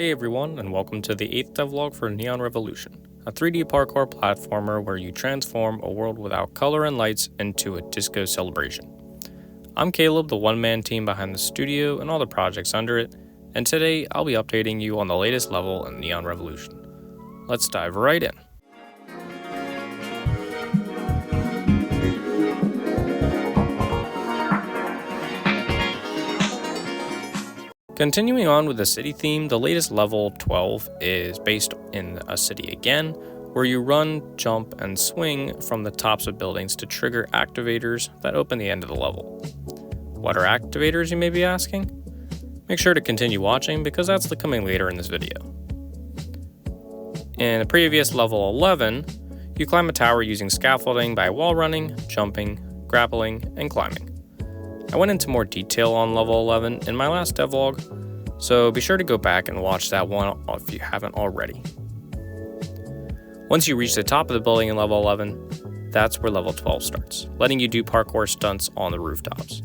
Hey everyone, and welcome to the 8th devlog for Neon Revolution, a 3D parkour platformer where you transform a world without color and lights into a disco celebration. I'm Caleb, the one-man team behind the studio and all the projects under it, and today I'll be updating you on the latest level in Neon Revolution. Let's dive right in. Continuing on with the city theme, the latest level 12 is based in a city again, where you run, jump, and swing from the tops of buildings to trigger activators that open the end of the level. What are activators, you may be asking? Make sure to continue watching because that's coming later in this video. In the previous level 11, you climb a tower using scaffolding by wall running, jumping, grappling, and climbing. I went into more detail on level 11 in my last devlog, so be sure to go back and watch that one if you haven't already. Once you reach the top of the building in level 11, that's where level 12 starts, letting you do parkour stunts on the rooftops.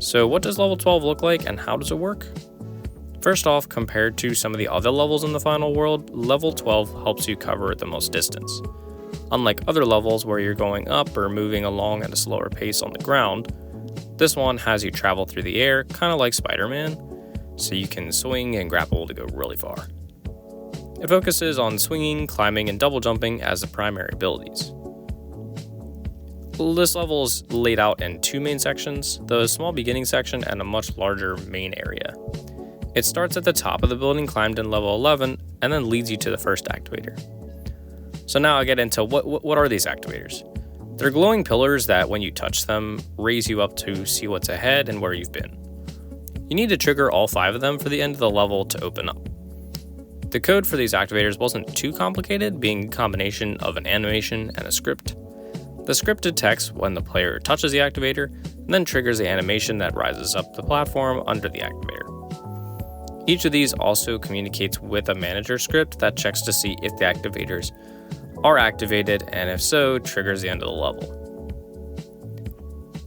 So what does level 12 look like and how does it work? First off, compared to some of the other levels in the final world, level 12 helps you cover the most distance. Unlike other levels where you're going up or moving along at a slower pace on the ground, this one has you travel through the air, kind of like Spider-Man, so you can swing and grapple to go really far. It focuses on swinging, climbing, and double jumping as the primary abilities. This level is laid out in two main sections, the small beginning section and a much larger main area. It starts at the top of the building climbed in level 11 and then leads you to the first activator. So now I'll get into what are these activators. They're glowing pillars that when you touch them, raise you up to see what's ahead and where you've been. You need to trigger all 5 of them for the end of the level to open up. The code for these activators wasn't too complicated, being a combination of an animation and a script. The script detects when the player touches the activator, and then triggers the animation that rises up the platform under the activator. Each of these also communicates with a manager script that checks to see if the activators are activated, and if so, triggers the end of the level.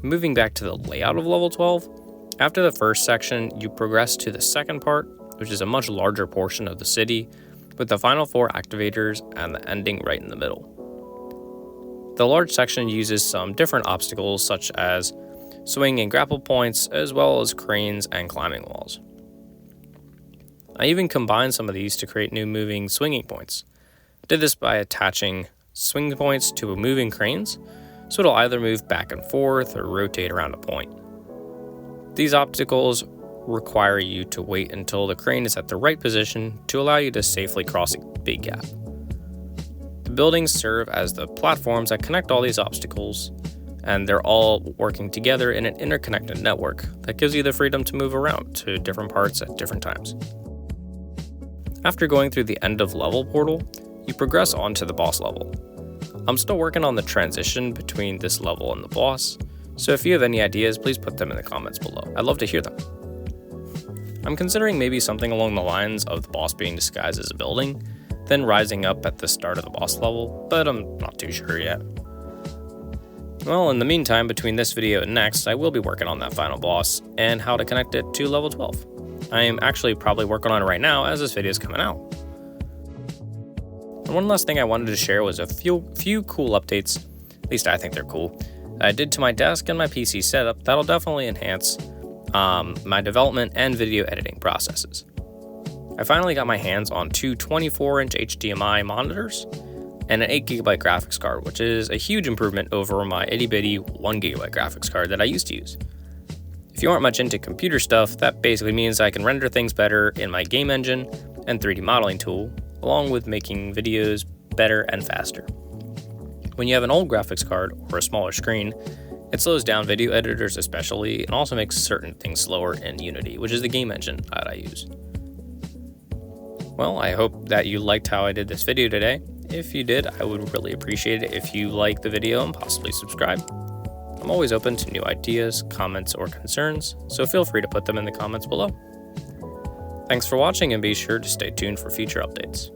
Moving back to the layout of level 12, after the first section, you progress to the second part, which is a much larger portion of the city, with the final 4 activators and the ending right in the middle. The large section uses some different obstacles such as swing and grapple points, as well as cranes and climbing walls. I even combined some of these to create new moving swinging points. Did this by attaching swing points to moving cranes, so it'll either move back and forth or rotate around a point. These obstacles require you to wait until the crane is at the right position to allow you to safely cross a big gap. The buildings serve as the platforms that connect all these obstacles, and they're all working together in an interconnected network that gives you the freedom to move around to different parts at different times. After going through the end of level portal, you progress on to the boss level. I'm still working on the transition between this level and the boss, so if you have any ideas, please put them in the comments below. I'd love to hear them. I'm considering maybe something along the lines of the boss being disguised as a building, then rising up at the start of the boss level, but I'm not too sure yet. Well, in the meantime, between this video and next, I will be working on that final boss and how to connect it to level 12. I am actually probably working on it right now as this video is coming out. And one last thing I wanted to share was a few cool updates, at least I think they're cool, I did to my desk and my PC setup that'll definitely enhance my development and video editing processes. I finally got my hands on 2 24-inch HDMI monitors and an 8GB graphics card, which is a huge improvement over my itty-bitty 1GB graphics card that I used to use. If you aren't much into computer stuff, that basically means I can render things better in my game engine and 3D modeling tool, along with making videos better and faster. When you have an old graphics card or a smaller screen, it slows down video editors especially, and also makes certain things slower in Unity, which is the game engine that I use. Well, I hope that you liked how I did this video today. If you did, I would really appreciate it if you liked the video and possibly subscribe. I'm always open to new ideas, comments, or concerns, so feel free to put them in the comments below. Thanks for watching and be sure to stay tuned for future updates.